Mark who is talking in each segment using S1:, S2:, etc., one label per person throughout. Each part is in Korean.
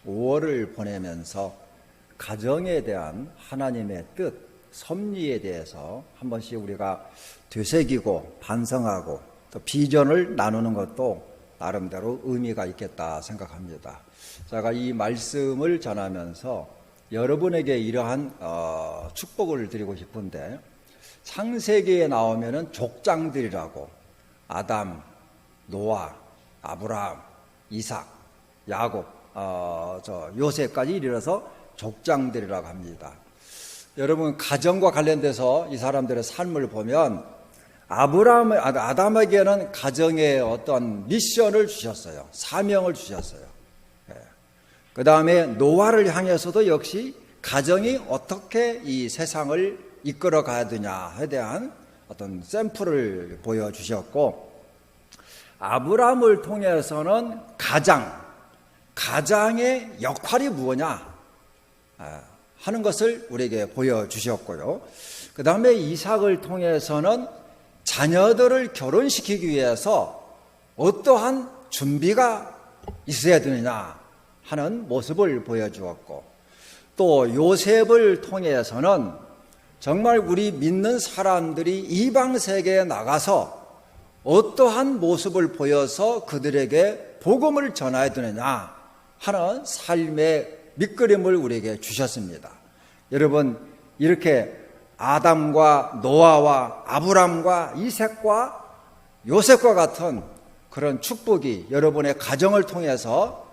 S1: 5월을 보내면서 가정에 대한 하나님의 뜻, 섭리에 대해서 한 번씩 우리가 되새기고 반성하고 또 비전을 나누는 것도 나름대로 의미가 있겠다 생각합니다. 제가 이 말씀을 전하면서 여러분에게 이러한 축복을 드리고 싶은데, 창세기에 나오면은 족장들이라고 아담, 노아, 아브라함, 이삭, 야곱, 요셉까지 이르러서 족장들이라고 합니다. 여러분, 가정과 관련돼서 이 사람들의 삶을 보면 아담에게는 가정의 어떤 미션을 주셨어요. 사명을 주셨어요. 그 다음에 노아를 향해서도 역시 가정이 어떻게 이 세상을 이끌어 가야 되냐에 대한 어떤 샘플을 보여주셨고, 아브라함을 통해서는 가장의 역할이 무엇냐 하는 것을 우리에게 보여주셨고요. 그 다음에 이삭을 통해서는 자녀들을 결혼시키기 위해서 어떠한 준비가 있어야 되느냐 하는 모습을 보여주었고, 또 요셉을 통해서는 정말 우리 믿는 사람들이 이방 세계에 나가서 어떠한 모습을 보여서 그들에게 복음을 전해야 되느냐 하는 삶의 밑그림을 우리에게 주셨습니다. 여러분, 이렇게 아담과 노아와 아브람과 이삭과 요셉과 같은 그런 축복이 여러분의 가정을 통해서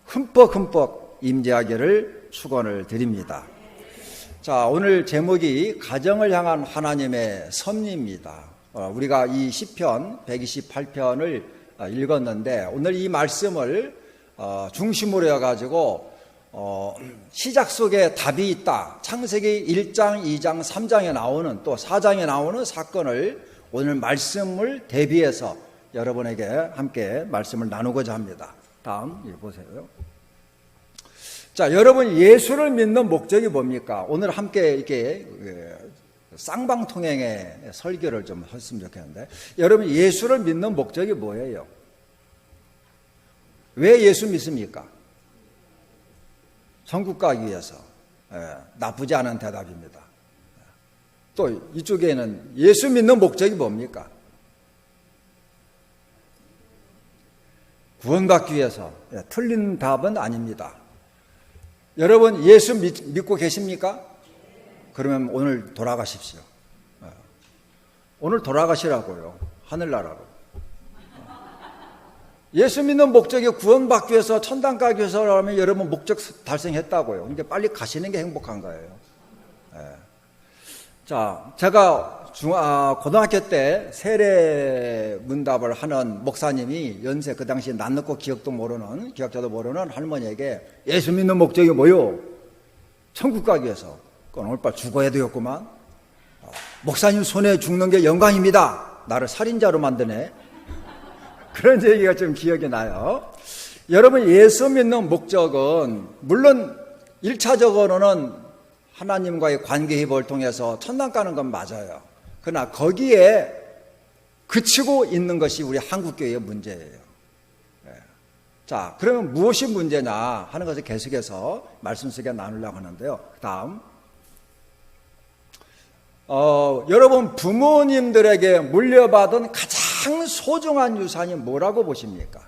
S1: 흠뻑 임재하기를 축원을 드립니다. 자, 오늘 제목이 가정을 향한 하나님의 섭리입니다. 우리가 이 시편 128편을 읽었는데, 오늘 이 말씀을 중심으로 해가지고 시작 속에 답이 있다. 창세기 1장, 2장, 3장에 나오는, 또 4장에 나오는 사건을 오늘 말씀을 대비해서 여러분에게 함께 말씀을 나누고자 합니다. 다음 보세요. 자, 여러분, 예수를 믿는 목적이 뭡니까? 오늘 함께 이렇게 쌍방통행의 설교를 좀 했으면 좋겠는데, 여러분, 예수를 믿는 목적이 뭐예요? 왜 예수 믿습니까? 천국 가기 위해서. 나쁘지 않은 대답입니다. 또 이쪽에는 예수 믿는 목적이 뭡니까? 구원받기 위해서. 틀린 답은 아닙니다. 여러분, 예수 믿고 계십니까? 그러면 오늘 돌아가십시오. 오늘 돌아가시라고요. 하늘나라로. 예수 믿는 목적이 구원받기 위해서, 천당 가기 위해서라면 여러분 목적 달성했다고요. 근데 빨리 가시는 게 행복한 거예요. 자, 제가 고등학교 때 세례 문답을 하는 목사님이 연세, 그 당시 낯놓고 기억자도 모르는 할머니에게 예수 믿는 목적이 뭐요? 천국 가기 위해서. 오늘 빨리 죽어야 되겠구만. 목사님 손에 죽는 게 영광입니다. 나를 살인자로 만드네. 그런 얘기가 좀 기억이 나요. 여러분, 예수 믿는 목적은 물론 1차적으로는 하나님과의 관계 회복을 통해서 천당 가는 건 맞아요. 그러나 거기에 그치고 있는 것이 우리 한국교회의 문제예요. 자, 그러면 무엇이 문제냐 하는 것을 계속해서 말씀 속에 나누려고 하는데요. 다음, 여러분, 부모님들에게 물려받은 가장 소중한 유산이 뭐라고 보십니까?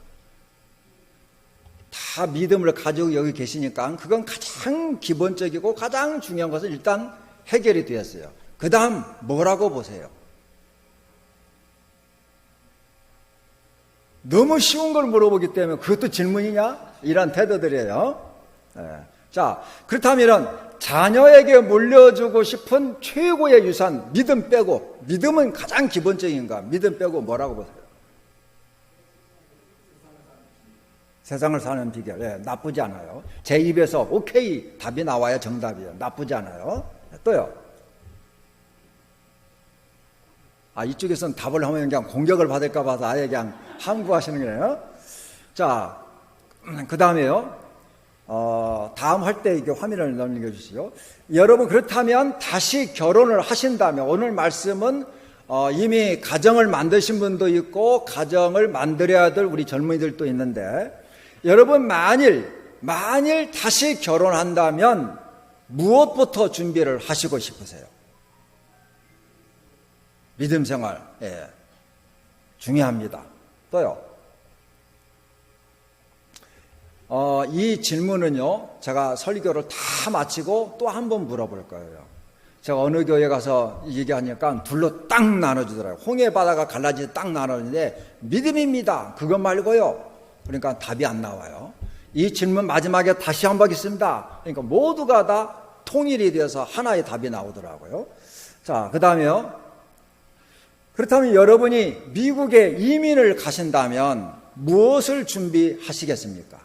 S1: 다 믿음을 가지고 여기 계시니까 그건 가장 기본적이고 가장 중요한 것은 일단 해결이 되었어요. 그 다음 뭐라고 보세요? 너무 쉬운 걸 물어보기 때문에 그것도 질문이냐? 이런 태도들이에요. 자, 그렇다면 자녀에게 물려주고 싶은 최고의 유산, 믿음 빼고, 믿음은 가장 기본적인가? 믿음 빼고 뭐라고 보세요? 세상을 사는 비결. 나쁘지 않아요. 제 입에서 오케이 답이 나와야 정답이에요. 나쁘지 않아요. 또요. 이쪽에서는 답을 하면 그냥 공격을 받을까 봐서 아예 그냥 함구하시는 거예요. 자, 그 다음에요. 다음 할 때 이게 화면을 넘겨주시죠. 여러분, 그렇다면 다시 결혼을 하신다면, 오늘 말씀은 이미 가정을 만드신 분도 있고 가정을 만들어야 될 우리 젊은이들도 있는데, 여러분 만일 만일 다시 결혼한다면 무엇부터 준비를 하시고 싶으세요? 믿음 생활, 중요합니다. 또요. 이 질문은요, 제가 설교를 다 마치고 또 한 번 물어볼 거예요. 제가 어느 교회 가서 얘기하니까 둘로 딱 나눠주더라고요. 홍해 바다가 갈라지듯 딱 나눠주는데 믿음입니다. 그것 말고요. 그러니까 답이 안 나와요. 이 질문 마지막에 다시 한번 있습니다. 그러니까 모두가 다 통일이 되어서 하나의 답이 나오더라고요. 자, 그 다음에요. 그렇다면 여러분이 미국에 이민을 가신다면 무엇을 준비하시겠습니까?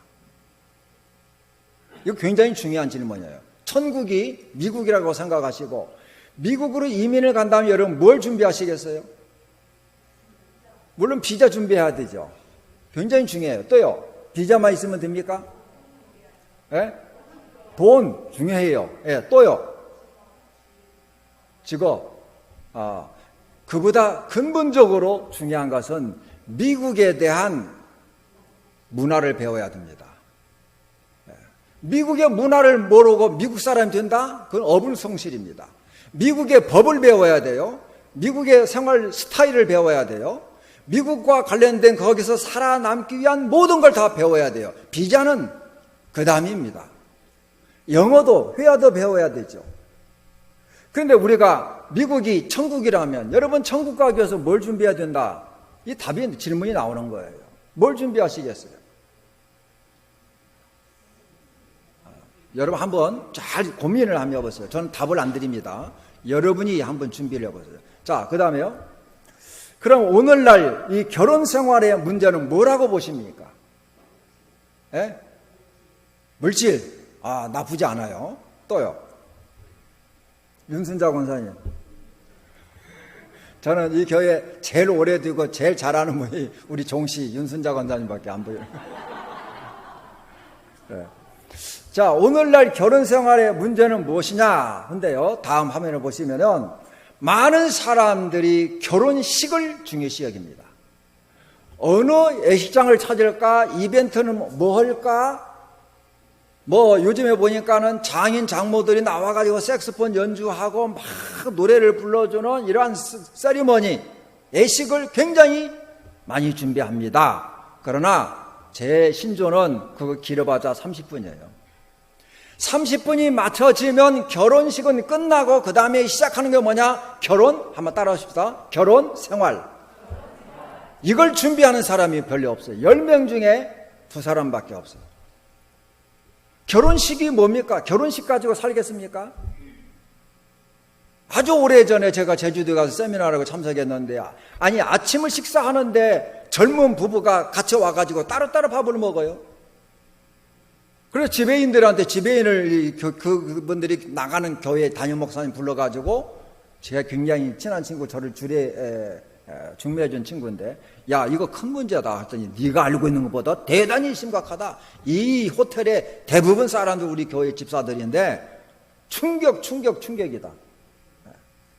S1: 이거 굉장히 중요한 질문이에요. 천국이 미국이라고 생각하시고 미국으로 이민을 간다면 여러분 뭘 준비하시겠어요? 물론 비자 준비해야 되죠. 굉장히 중요해요. 또요. 비자만 있으면 됩니까? 돈 중요해요. 또요. 직업. 그보다 근본적으로 중요한 것은 미국에 대한 문화를 배워야 됩니다. 미국의 문화를 모르고 미국 사람이 된다? 그건 어불성실입니다. 미국의 법을 배워야 돼요. 미국의 생활 스타일을 배워야 돼요. 미국과 관련된 거기서 살아남기 위한 모든 걸 다 배워야 돼요. 비자는 그 다음입니다. 영어도 회화도 배워야 되죠. 그런데 우리가 미국이 천국이라면 여러분 천국 가기 위해서 뭘 준비해야 된다? 이 답이 질문이 나오는 거예요. 뭘 준비하시겠어요? 여러분 한번 잘 고민을 한번 해보세요. 저는 답을 안 드립니다. 여러분이 한번 준비를 해보세요. 자, 그 다음에요. 그럼 오늘날 이 결혼 생활의 문제는 뭐라고 보십니까? 물질, 나쁘지 않아요. 또요. 윤순자 권사님. 저는 이 교회 제일 오래되고 제일 잘하는 분이 우리 종씨 윤순자 권사님밖에 안 보여요. 네. 자, 오늘날 결혼 생활의 문제는 무엇이냐? 근데요, 다음 화면을 보시면은 많은 사람들이 결혼식을 중요시 여깁니다. 어느 예식장을 찾을까? 이벤트는 뭐 할까? 요즘에 보니까는 장인 장모들이 나와가지고 색소폰 연주하고 막 노래를 불러주는 이러한 세리머니, 예식을 굉장히 많이 준비합니다. 그러나 제 신조는 그거 길어봤자 30분이에요. 30분이 맞춰지면 결혼식은 끝나고 그 다음에 시작하는 게 뭐냐? 결혼? 한번 따라하십시다. 결혼 생활. 이걸 준비하는 사람이 별로 없어요. 10명 중에 2사람밖에 없어요. 결혼식이 뭡니까? 결혼식 가지고 살겠습니까? 아주 오래전에 제가 제주도에 가서 세미나라고 참석했는데 아침을 식사하는데 젊은 부부가 같이 와가지고 따로따로 밥을 먹어요. 그래서 지배인들한테 그분들이 나가는 교회 담임 목사님 불러가지고 제가 굉장히 친한 친구 저를 중매해준 친구인데 야 이거 큰 문제다 했더니 네가 알고 있는 것보다 대단히 심각하다. 이 호텔의 대부분 사람들 우리 교회 집사들인데 충격이다.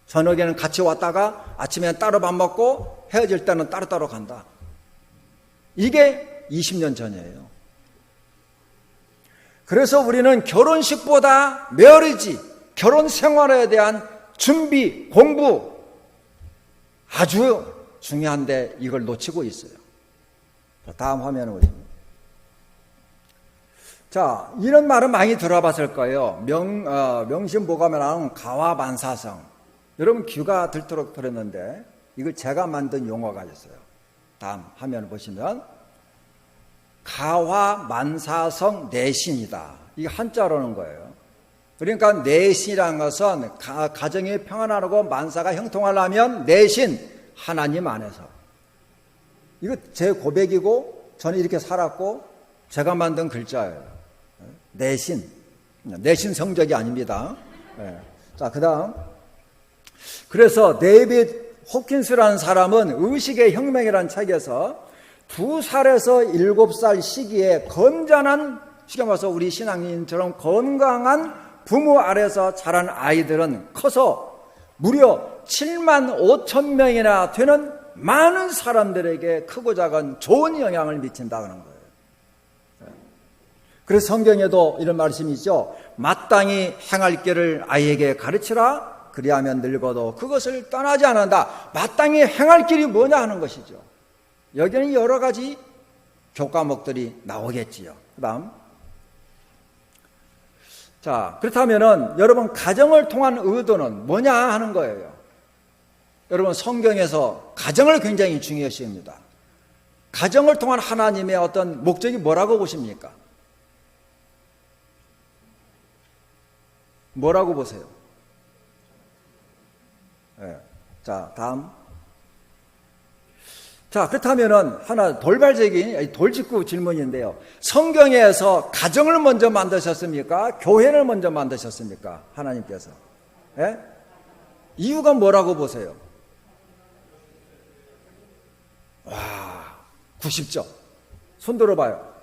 S1: 저녁에는 같이 왔다가 아침에는 따로 밥 먹고 헤어질 때는 따로따로 간다. 이게 20년 전이에요. 그래서 우리는 결혼식보다 메어리지, 결혼 생활에 대한 준비, 공부 아주 중요한데 이걸 놓치고 있어요. 다음 화면을 보시면. 자, 이런 말은 많이 들어봤을 거예요. 명심보감에 나오는 가화만사성. 여러분 귀가 들도록 들었는데 이거 제가 만든 용어가 있어요. 다음 화면을 보시면 가화만사성 내신이다. 이게 한자로는 거예요. 그러니까 내신이라는 것은 가정이 평안하고 만사가 형통하려면 내신, 하나님 안에서. 이거 제 고백이고 저는 이렇게 살았고 제가 만든 글자예요. 내신 성적이 아닙니다. 자, 그 다음. 그래서 데이빗 호킨스라는 사람은 의식의 혁명이라는 책에서 2살에서 7살 시기에 건전한, 쉽게 말해서 우리 신앙인처럼 건강한 부모 아래서 자란 아이들은 커서 무려 7만 5천 명이나 되는 많은 사람들에게 크고 작은 좋은 영향을 미친다는 거예요. 그래서 성경에도 이런 말씀이 있죠. 마땅히 행할 길을 아이에게 가르치라. 그리하면 늙어도 그것을 떠나지 않는다. 마땅히 행할 길이 뭐냐 하는 것이죠. 여기는 여러 가지 교과목들이 나오겠지요. 그 다음. 자, 그렇다면은 여러분 가정을 통한 의도는 뭐냐 하는 거예요. 여러분 성경에서 가정을 굉장히 중요시 합니다. 가정을 통한 하나님의 어떤 목적이 뭐라고 보십니까? 뭐라고 보세요? 네. 자, 다음. 자, 그렇다면은 하나 돌발적인 돌직구 질문인데요. 성경에서 가정을 먼저 만드셨습니까? 교회를 먼저 만드셨습니까? 하나님께서. 예? 이유가 뭐라고 보세요? 와, 90점. 손 들어봐요.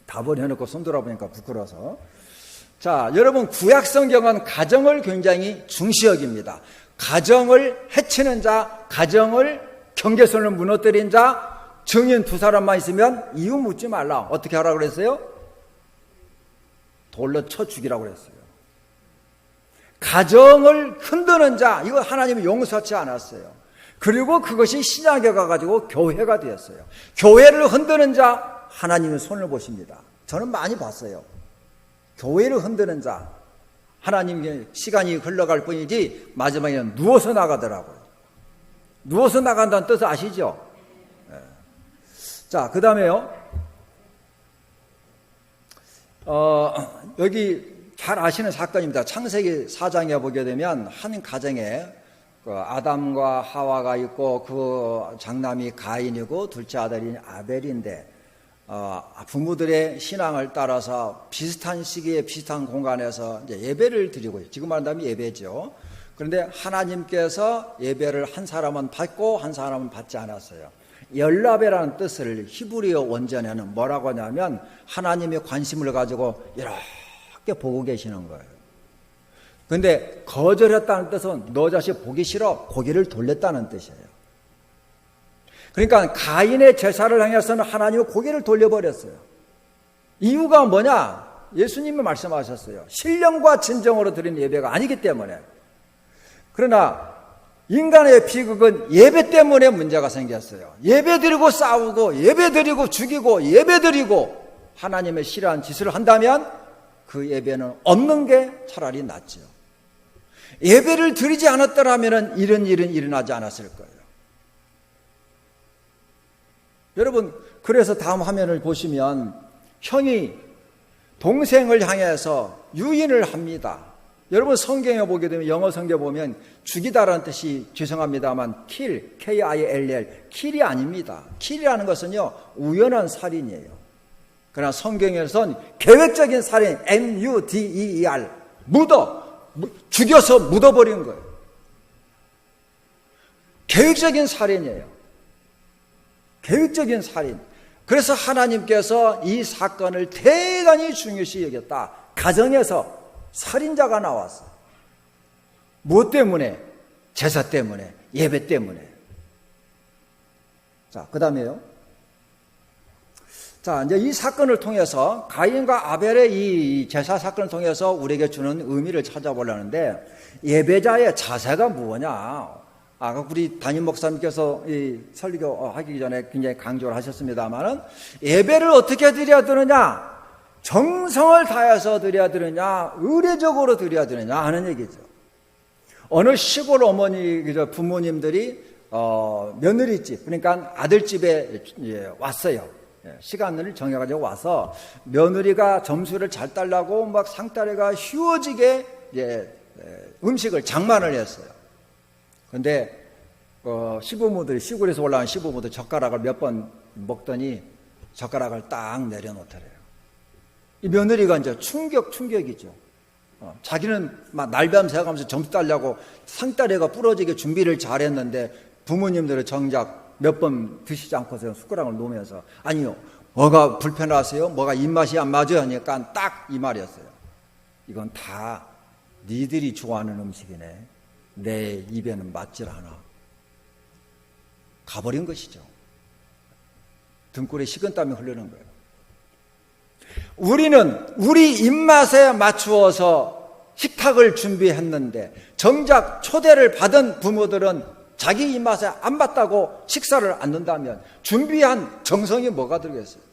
S1: 답을 해놓고 손 들어보니까 부끄러워서. 자, 여러분 구약 성경은 가정을 굉장히 중시 여깁니다. 가정을 해치는 자, 가정을 경계선을 무너뜨린 자, 증인 두 사람만 있으면 이유 묻지 말라. 어떻게 하라고 그랬어요? 돌로 쳐 죽이라고 그랬어요. 가정을 흔드는 자, 이거 하나님이 용서치 않았어요. 그리고 그것이 신약에 가가지고 교회가 되었어요. 교회를 흔드는 자, 하나님의 손을 보십니다. 저는 많이 봤어요. 교회를 흔드는 자, 하나님의 시간이 흘러갈 뿐이지 마지막에는 누워서 나가더라고요. 누워서 나간다는 뜻을 아시죠? 네. 자, 그 다음에요. 여기 잘 아시는 사건입니다. 창세기 4장에 보게 되면 한 가정에 아담과 하와가 있고 그 장남이 가인이고 둘째 아들이 아벨인데 부모들의 신앙을 따라서 비슷한 시기에 비슷한 공간에서 이제 예배를 드리고 지금 말한다면 예배죠. 그런데 하나님께서 예배를 한 사람은 받고 한 사람은 받지 않았어요. 연합이라는 뜻을 히브리어 원전에는 뭐라고 하냐면 하나님의 관심을 가지고 이렇게 보고 계시는 거예요. 그런데 거절했다는 뜻은 너 자식 보기 싫어 고개를 돌렸다는 뜻이에요. 그러니까 가인의 제사를 향해서는 하나님은 고개를 돌려버렸어요. 이유가 뭐냐? 예수님이 말씀하셨어요. 신령과 진정으로 드린 예배가 아니기 때문에. 그러나 인간의 비극은 예배 때문에 문제가 생겼어요. 예배 드리고 싸우고 예배 드리고 죽이고 예배 드리고 하나님의 싫어하는 짓을 한다면 그 예배는 없는 게 차라리 낫죠. 예배를 드리지 않았더라면 이런 일은 일어나지 않았을 거예요. 여러분, 그래서 다음 화면을 보시면 형이 동생을 향해서 유인을 합니다. 여러분 성경에 보게 되면 영어 성경에 보면 죽이다라는 뜻이 죄송합니다만 kill, K-I-L-L, kill이 아닙니다. kill이라는 것은요 우연한 살인이에요. 그러나 성경에서는 계획적인 살인, M-U-D-E-R, 죽여서 묻어버린 거예요. 계획적인 살인이에요. 계획적인 살인. 그래서 하나님께서 이 사건을 대단히 중요시 여겼다. 가정에서 살인자가 나왔어. 무엇 때문에? 제사 때문에, 예배 때문에. 자, 그 다음에요. 자, 이제 이 사건을 통해서 가인과 아벨의 이 제사 사건을 통해서 우리에게 주는 의미를 찾아보려는데 예배자의 자세가 뭐냐? 아까 우리 담임 목사님께서 이 설교 하기 전에 굉장히 강조를 하셨습니다만은 예배를 어떻게 드려야 되느냐? 정성을 다해서 드려야 되느냐? 의례적으로 드려야 되느냐? 하는 얘기죠. 어느 시골 어머니, 부모님들이 며느리집, 그러니까 아들집에 왔어요. 시간을 정해가지고 와서 며느리가 점수를 잘 따려고 막 상따리가 휘어지게 음식을 장만을 했어요. 근데 시부모들이 시골에서 올라온 시부모들 젓가락을 몇 번 먹더니 젓가락을 딱 내려놓더래요. 이 며느리가 이제 충격이죠. 자기는 막 날밤 새가면서 점수 따려고 상따리가 부러지게 준비를 잘했는데 부모님들은 정작 몇 번 드시지 않고서 숟가락을 놓으면서 아니요, 뭐가 불편하세요? 뭐가 입맛이 안 맞아요? 하니까 딱 이 말이었어요. 이건 다 니들이 좋아하는 음식이네. 내 입에는 맞질 않아. 가버린 것이죠. 등골에 식은땀이 흐르는 거예요. 우리는 우리 입맛에 맞추어서 식탁을 준비했는데 정작 초대를 받은 부모들은 자기 입맛에 안 맞다고 식사를 안 넣는다면 준비한 정성이 뭐가 들겠어요?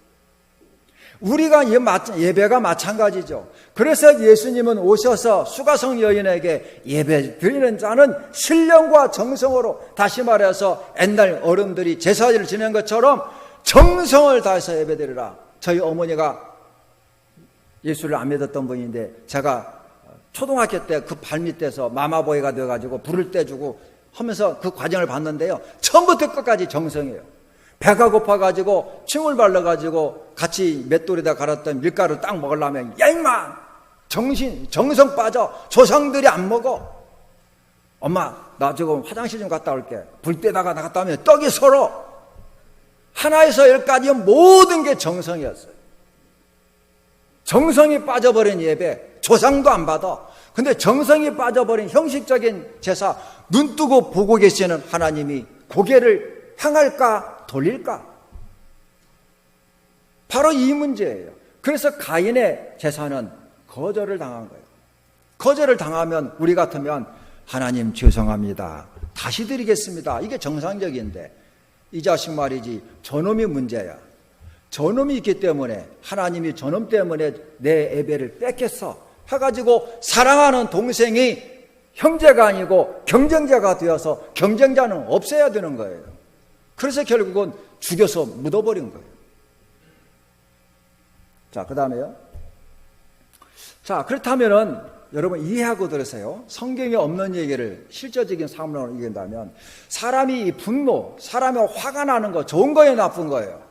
S1: 우리가 예배가 마찬가지죠. 그래서 예수님은 오셔서 수가성 여인에게 예배 드리는 자는 신령과 정성으로, 다시 말해서 옛날 어른들이 제사를 지낸 것처럼 정성을 다해서 예배 드리라. 저희 어머니가 예수를 안 믿었던 분인데 제가 초등학교 때 그 발밑에서 마마보이가 되어가지고 불을 떼주고 하면서 그 과정을 봤는데요. 처음부터 끝까지 정성이에요. 배가 고파가지고 침을 발라가지고 같이 맷돌에다 갈았던 밀가루 딱 먹으려면 야 임마 정성 빠져. 조상들이 안 먹어. 엄마 나 지금 화장실 좀 갔다 올게. 불 때다가 나갔다 오면 떡이 서러. 하나에서 열까지 모든 게 정성이었어요. 정성이 빠져버린 예배 조상도 안 받아. 근데 정성이 빠져버린 형식적인 제사, 눈 뜨고 보고 계시는 하나님이 고개를 향할까 돌릴까? 바로 이 문제예요. 그래서 가인의 제사는 거절을 당한 거예요. 거절을 당하면 우리 같으면 하나님 죄송합니다, 다시 드리겠습니다, 이게 정상적인데 이 자식 말이지 저놈이 문제야. 저놈이 있기 때문에 하나님이 저놈 때문에 내 예배를 뺏겼어 해가지고 사랑하는 동생이 형제가 아니고 경쟁자가 되어서 경쟁자는 없애야 되는 거예요. 그래서 결국은 죽여서 묻어버린 거예요. 자, 그 다음에요. 자, 그렇다면은 여러분 이해하고 들으세요. 성경에 없는 얘기를 실제적인 삶으로 얘기한다면 사람이 분노, 사람이 화가 나는 거 좋은 거예요, 나쁜 거예요?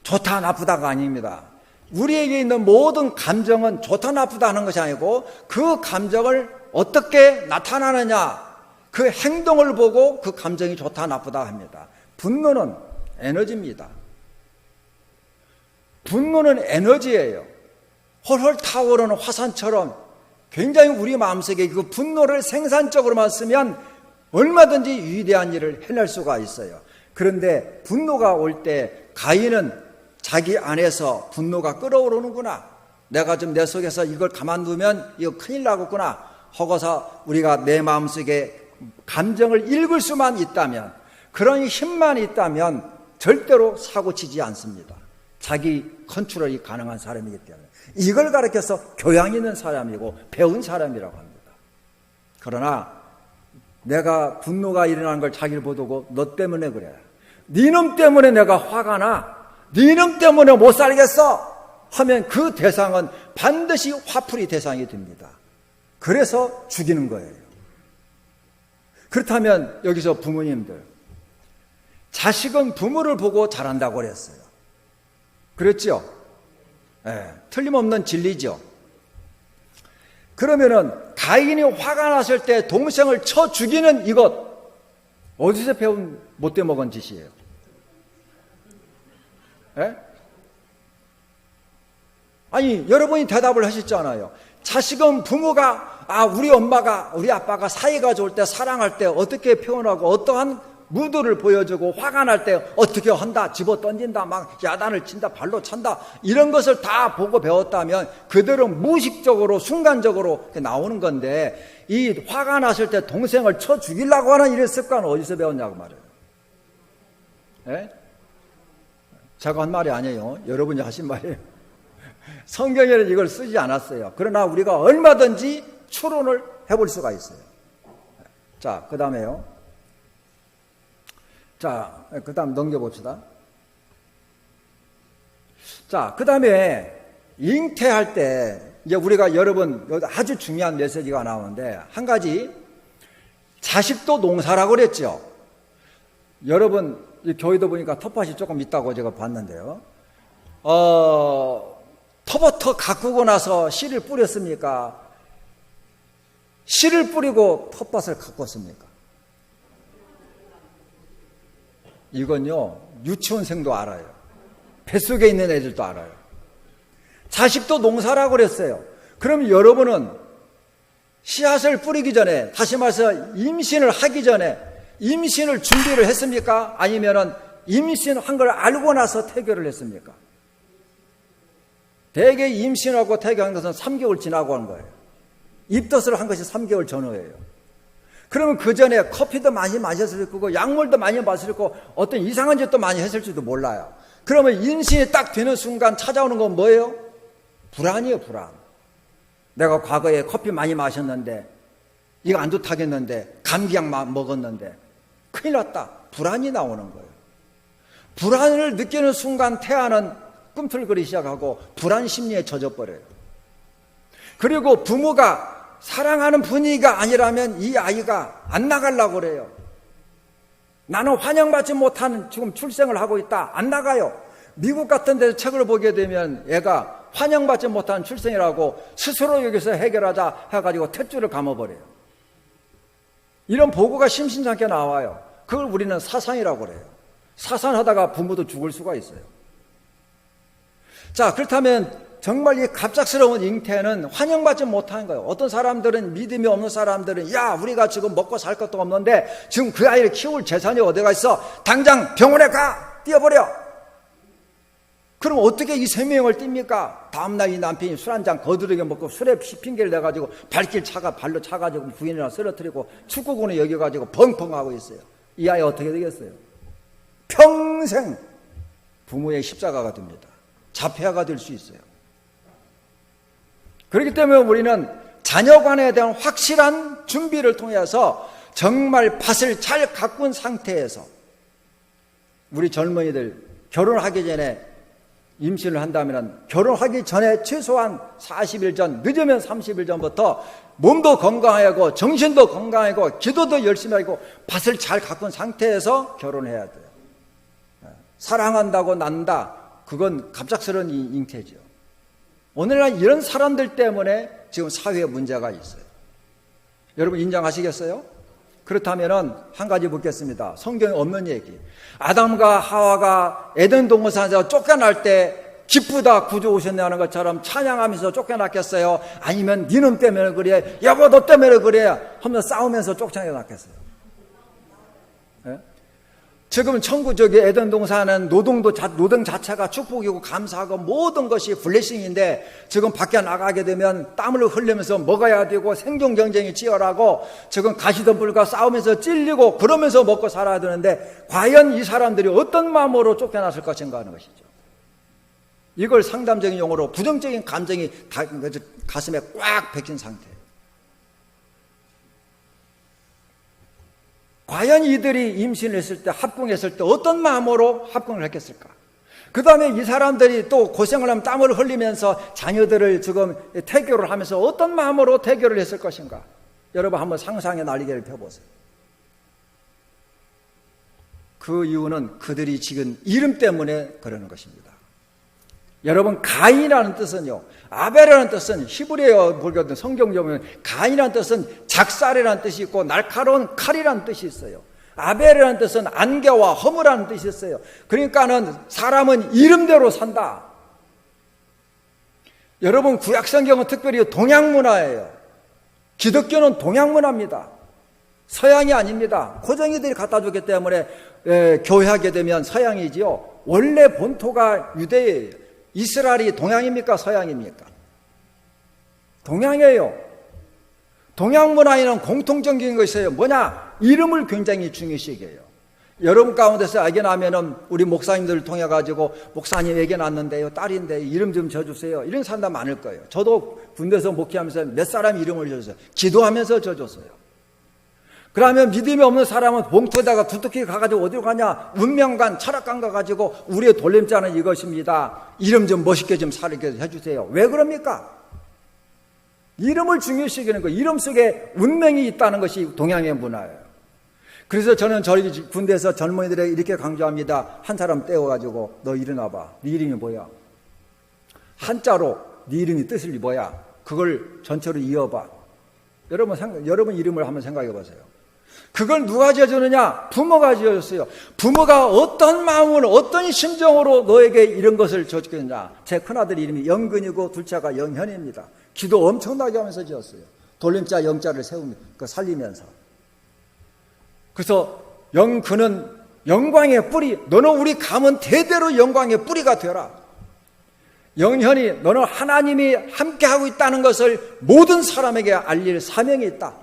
S1: 좋다 나쁘다가 아닙니다. 우리에게 있는 모든 감정은 좋다 나쁘다 하는 것이 아니고 그 감정을 어떻게 나타나느냐, 그 행동을 보고 그 감정이 좋다 나쁘다 합니다. 분노는 에너지입니다. 분노는 에너지예요. 헐헐 타오르는 화산처럼 굉장히 우리 마음속에 그 분노를 생산적으로만 쓰면 얼마든지 위대한 일을 해낼 수가 있어요. 그런데 분노가 올 때 가인은 자기 안에서 분노가 끓어오르는구나, 내가 좀 내 속에서 이걸 가만두면 이거 큰일 나겠구나 하고서 우리가 내 마음속에 감정을 읽을 수만 있다면, 그런 힘만 있다면 절대로 사고치지 않습니다. 자기 컨트롤이 가능한 사람이기 때문에 이걸 가르쳐서 교양 있는 사람이고 배운 사람이라고 합니다. 그러나 내가 분노가 일어나는 걸 자기를 보고 너 때문에 그래, 니놈 때문에 내가 화가 나, 니놈 때문에 못 살겠어 하면 그 대상은 반드시 화풀이 대상이 됩니다. 그래서 죽이는 거예요. 그렇다면 여기서 부모님들, 자식은 부모를 보고 자란다고 그랬어요. 그랬죠? 네, 틀림없는 진리죠. 그러면은 가인이 화가 났을 때 동생을 쳐 죽이는 이것 어디서 배운 못돼 먹은 짓이에요? 네? 아니 여러분이 대답을 하셨잖아요. 자식은 부모가 우리 엄마가 우리 아빠가 사이가 좋을 때 사랑할 때 어떻게 표현하고 어떠한 무드를 보여주고 화가 날 때 어떻게 한다, 집어 던진다, 막 야단을 친다, 발로 찬다, 이런 것을 다 보고 배웠다면 그대로 무의식적으로 순간적으로 나오는 건데, 이 화가 났을 때 동생을 쳐 죽이려고 하는 이런 습관은 어디서 배웠냐고 말이에요. 네? 제가 한 말이 아니에요. 여러분이 하신 말이에요. 성경에는 이걸 쓰지 않았어요. 그러나 우리가 얼마든지 추론을 해볼 수가 있어요. 자, 그 다음에요. 자, 그 다음 넘겨봅시다. 자, 그 다음에 잉태할 때 이제 우리가 여러분 아주 중요한 메시지가 나오는데, 한 가지, 자식도 농사라고 그랬죠. 여러분 교회도 보니까 텃밭이 조금 있다고 제가 봤는데요. 터부터 가꾸고 나서 씨를 뿌렸습니까? 씨를 뿌리고 텃밭을 가꿨습니까? 이건요, 유치원생도 알아요. 뱃속에 있는 애들도 알아요. 자식도 농사라고 그랬어요. 그럼 여러분은 씨앗을 뿌리기 전에, 다시 말해서 임신을 하기 전에 임신을 준비를 했습니까? 아니면은 임신한 걸 알고 나서 태교를 했습니까? 대개 임신하고 태교한 것은 3개월 지나고 한 거예요. 입덧을 한 것이 3개월 전후예요. 그러면 그 전에 커피도 많이 마셨을 거고 약물도 많이 마셨을 거고 어떤 이상한 짓도 많이 했을지도 몰라요. 그러면 임신이 딱 되는 순간 찾아오는 건 뭐예요? 불안이에요, 불안. 내가 과거에 커피 많이 마셨는데 이거 안 좋다겠는데 감기약 먹었는데 큰일 났다. 불안이 나오는 거예요. 불안을 느끼는 순간 태아는 꿈틀거리기 시작하고 불안 심리에 젖어버려요. 그리고 부모가 사랑하는 분위기가 아니라면 이 아이가 안 나가려고 그래요. 나는 환영받지 못한 지금 출생을 하고 있다. 안 나가요. 미국 같은 데서 책을 보게 되면 애가 환영받지 못한 출생이라고 스스로 여기서 해결하자 해가지고 탯줄을 감아버려요. 이런 보고가 심심찮게 나와요. 그걸 우리는 사상이라고 그래요. 사상하다가 부모도 죽을 수가 있어요. 자, 그렇다면 정말 이 갑작스러운 잉태는 환영받지 못하는 거예요. 어떤 사람들은, 믿음이 없는 사람들은 야, 우리가 지금 먹고 살 것도 없는데 지금 그 아이를 키울 재산이 어디가 있어? 당장 병원에 가! 뛰어버려! 그럼 어떻게 이 생명을 띱니까? 다음날 이 남편이 술 한잔 거두르게 먹고 술에 핑계를 내가지고 발길 발로 차가지고 부인이랑 쓰러뜨리고 축구공을 여겨가지고 펑펑 하고 있어요. 이 아이 어떻게 되겠어요? 평생 부모의 십자가가 됩니다. 자폐아가 될 수 있어요. 그렇기 때문에 우리는 자녀관에 대한 확실한 준비를 통해서 정말 밭을 잘 가꾼 상태에서 우리 젊은이들 결혼하기 전에 임신을 한다면 결혼하기 전에 최소한 40일 전, 늦으면 30일 전부터 몸도 건강하고 정신도 건강하고 기도도 열심히 하고 밭을 잘 가꾼 상태에서 결혼해야 돼요. 사랑한다고 난다. 그건 갑작스러운 잉태죠. 오늘날 이런 사람들 때문에 지금 사회에 문제가 있어요. 여러분 인정하시겠어요? 그렇다면 한 가지 묻겠습니다. 성경에 없는 얘기. 아담과 하와가 에덴 동산에서 쫓겨날 때 기쁘다 구주 오셨네 하는 것처럼 찬양하면서 쫓겨났겠어요? 아니면 니놈 때문에 그래? 여보 너 때문에 그래? 하면서 싸우면서 쫓겨났겠어요? 네? 지금 천국 에덴 동산은 노동 자체가 축복이고 감사하고 모든 것이 블레싱인데 지금 밖에 나가게 되면 땀을 흘리면서 먹어야 되고 생존 경쟁이 치열하고 지금 가시덤불과 싸우면서 찔리고 그러면서 먹고 살아야 되는데 과연 이 사람들이 어떤 마음으로 쫓겨났을 것인가 하는 것이죠. 이걸 상담적인 용어로 부정적인 감정이 가슴에 꽉 박힌 상태예요. 과연 이들이 임신을 했을 때 합궁했을 때 어떤 마음으로 합궁을 했겠을까? 그 다음에 이 사람들이 또 고생을 하면 땀을 흘리면서 자녀들을 지금 태교를 하면서 어떤 마음으로 태교를 했을 것인가? 여러분 한번 상상의 날개를 펴보세요. 그 이유는 그들이 지은 이름 때문에 그러는 것입니다. 여러분 가인이라는 뜻은요, 아벨이라는 뜻은 히브리어 불교든 성경에 보면 가인이라는 뜻은 작살이라는 뜻이 있고 날카로운 칼이라는 뜻이 있어요. 아벨이라는 뜻은 안개와 허무라는 뜻이 있어요. 그러니까는 사람은 이름대로 산다. 여러분 구약 성경은 특별히 동양 문화예요. 기독교는 동양 문화입니다. 서양이 아닙니다. 고정이들이 갖다 주기 때문에 교회하게 되면 서양이지요. 원래 본토가 유대예요. 이스라엘이 동양입니까? 서양입니까? 동양이에요. 동양 문화에는 공통적인 것이 있어요. 뭐냐? 이름을 굉장히 중요시 여겨요. 여러분 가운데서 애기 나면은 우리 목사님들을 통해 가지고 목사님 애기 낳았는데요, 딸인데 이름 좀 져주세요. 이런 사람 많을 거예요. 저도 군대에서 목회하면서 몇 사람 이름을 져줬어요. 기도하면서 져줬어요. 그러면 믿음이 없는 사람은 봉투에다가 두둑히 가가지고 어디로 가냐? 운명관, 철학관 가가지고 우리의 돌림자는 이것입니다. 이름 좀 멋있게 좀 살게 해주세요. 왜 그럽니까? 이름을 중요시 여기는 거예요. 이름 속에 운명이 있다는 것이 동양의 문화예요. 그래서 저는 저희 군대에서 젊은이들에게 이렇게 강조합니다. 한 사람 떼어가지고 너 일어나봐. 네 이름이 뭐야? 한자로 네 이름이 뜻이 뭐야? 그걸 전체로 이어봐. 여러분 이름을 한번 생각해 보세요. 그걸 누가 지어주느냐? 부모가 지어줬어요. 부모가 어떤 마음으로 어떤 심정으로 너에게 이런 것을 지어줬느냐? 제 큰아들 이름이 영근이고 둘째가 영현입니다. 기도 엄청나게 하면서 지었어요. 돌림자 영자를 살리면서. 그래서 영근은 영광의 뿌리, 너는 우리 가문 대대로 영광의 뿌리가 되라. 영현이 너는 하나님이 함께하고 있다는 것을 모든 사람에게 알릴 사명이 있다.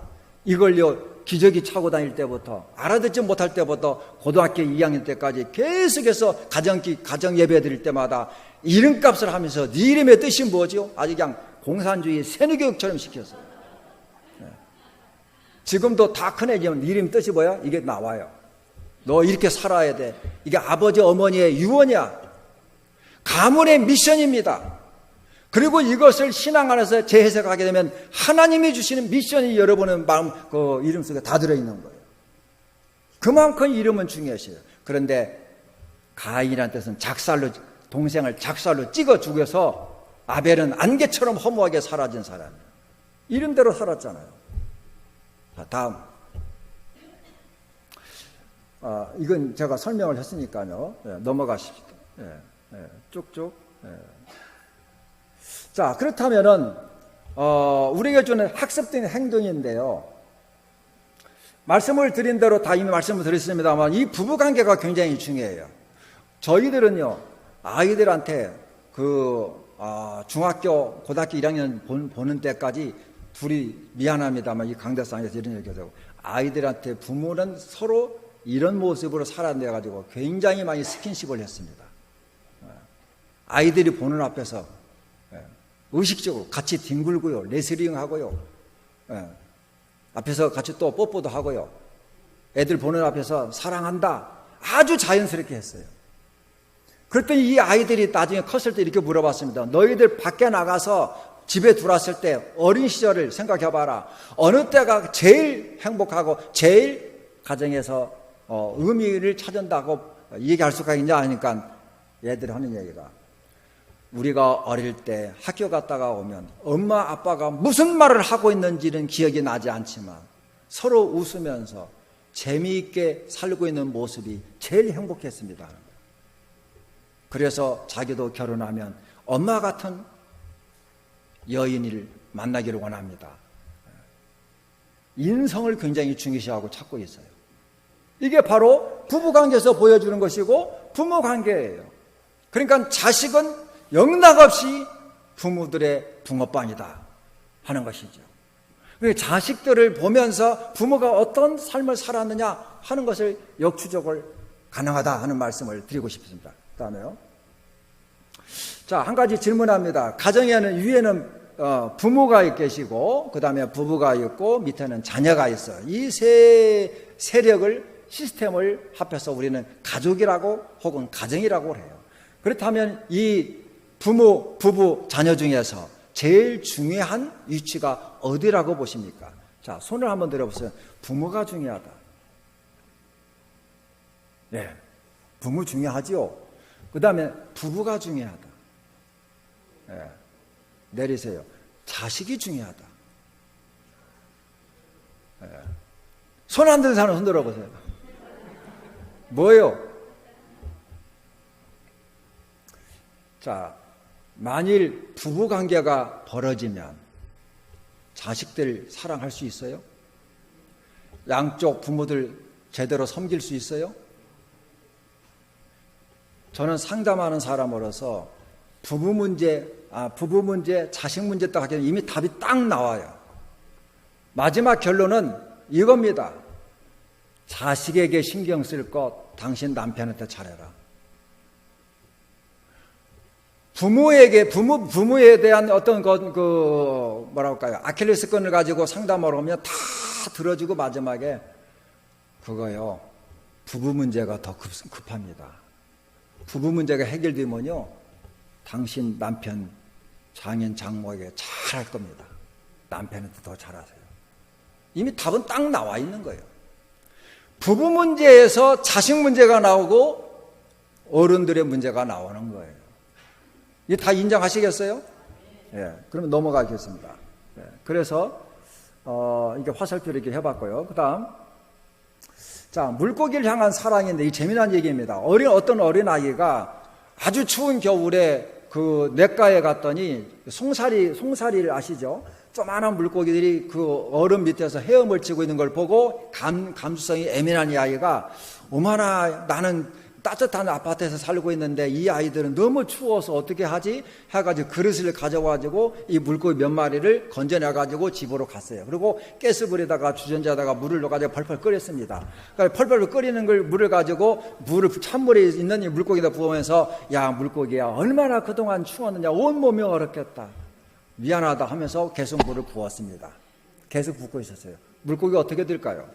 S1: 이걸요, 기저귀 차고 다닐 때부터, 알아듣지 못할 때부터 고등학교 2학년 때까지 계속해서 가정 예배 드릴 때마다 이름값을 하면서 네 이름의 뜻이 뭐죠? 아주 그냥 공산주의 세뇌교육처럼 시켰어요. 지금도 다 큰애지만 네 이름 뜻이 뭐야? 이게 나와요. 너 이렇게 살아야 돼. 이게 아버지 어머니의 유언이야. 가문의 미션입니다. 그리고 이것을 신앙 안에서 재해석하게 되면 하나님이 주시는 미션이 여러분의 마음 그 이름 속에 다 들어있는 거예요. 그만큼 이름은 중요하셔요. 그런데 가인이라는 뜻은 동생을 작살로 찍어 죽여서 아벨은 안개처럼 허무하게 사라진 사람이에요. 이름대로 살았잖아요. 자, 다음. 이건 제가 설명을 했으니까요. 넘어가십시오. 쭉쭉. 자, 그렇다면은, 우리가 주는 학습된 행동인데요. 말씀을 드린 대로 다 이미 말씀을 드렸습니다만, 이 부부관계가 굉장히 중요해요. 저희들은요, 아이들한테 중학교, 고등학교 1학년 보는 때까지 둘이 미안합니다만, 이 강대상에서 이런 얘기하고, 아이들한테 부모는 서로 이런 모습으로 살아내가지고 굉장히 많이 스킨십을 했습니다. 아이들이 보는 앞에서 의식적으로 같이 뒹굴고요, 레슬링 하고요, 앞에서 같이 또 뽀뽀도 하고요, 애들 보는 앞에서 사랑한다, 아주 자연스럽게 했어요. 그랬더니 이 아이들이 나중에 컸을 때 이렇게 물어봤습니다. 너희들 밖에 나가서 집에 들어왔을 때 어린 시절을 생각해봐라. 어느 때가 제일 행복하고 제일 가정에서 의미를 찾는다고 얘기할 수가 있냐 하니까 얘들이 하는 얘기가, 우리가 어릴 때 학교 갔다가 오면 엄마 아빠가 무슨 말을 하고 있는지는 기억이 나지 않지만 서로 웃으면서 재미있게 살고 있는 모습이 제일 행복했습니다. 그래서 자기도 결혼하면 엄마 같은 여인을 만나기를 원합니다. 인성을 굉장히 중요시하고 찾고 있어요. 이게 바로 부부관계에서 보여주는 것이고 부모관계예요. 그러니까 자식은 영락없이 부모들의 붕어빵이다 하는 것이죠. 자식들을 보면서 부모가 어떤 삶을 살았느냐 하는 것을 역추적을 가능하다 하는 말씀을 드리고 싶습니다. 그 다음에요. 자, 한 가지 질문합니다. 가정에는 위에는 부모가 계시고 그 다음에 부부가 있고 밑에는 자녀가 있어요. 이 세 세력을 시스템을 합해서 우리는 가족이라고 혹은 가정이라고 해요. 그렇다면 이 부모, 부부, 자녀 중에서 제일 중요한 위치가 어디라고 보십니까? 자, 손을 한번 들어보세요. 부모가 중요하다. 네, 부모 중요하지요. 그 다음에 부부가 중요하다. 네, 내리세요. 자식이 중요하다. 네. 손 안 드는 사람 손 들어보세요. 뭐예요? 자, 만일 부부관계가 벌어지면 자식들 사랑할 수 있어요? 양쪽 부모들 제대로 섬길 수 있어요? 저는 상담하는 사람으로서 부부 문제, 자식 문제 딱 하기에는 이미 답이 딱 나와요. 마지막 결론은 이겁니다. 자식에게 신경 쓸 것 당신 남편한테 잘해라. 부모에 대한 어떤 아킬레스건을 가지고 상담을 하면 다 들어주고 마지막에 그거요. 부부 문제가 더 급합니다. 부부 문제가 해결되면요. 당신 남편, 장인, 장모에게 잘할 겁니다. 남편한테 더 잘하세요. 이미 답은 딱 나와 있는 거예요. 부부 문제에서 자식 문제가 나오고 어른들의 문제가 나오는 거예요. 이게 다 인정하시겠어요? 예, 그러면 넘어가겠습니다. 예, 그래서 이게 화살표를 이렇게 해봤고요. 그 다음, 자, 물고기를 향한 사랑인데 이 재미난 얘기입니다. 어떤 어린아이가 아주 추운 겨울에 그 냇가에 갔더니 송사리를 아시죠? 조그마한 물고기들이 그 얼음 밑에서 헤엄을 치고 있는 걸 보고 감수성이 예민한 이 아이가 어머나 나는 따뜻한 아파트에서 살고 있는데 이 아이들은 너무 추워서 어떻게 하지? 해가지고 그릇을 가져와가지고 이 물고기 몇 마리를 건져내가지고 집으로 갔어요. 그리고 가스불에다가 주전자에다가 물을 넣어가지고 펄펄 끓였습니다. 그러니까 펄펄 끓이는 걸 물을 가지고 찬물에 있는 이 물고기에다 부으면서 야 물고기야 얼마나 그동안 추웠느냐 온몸이 얼었겠다. 미안하다 하면서 계속 물을 부었습니다. 계속 붓고 있었어요. 물고기가 어떻게 될까요?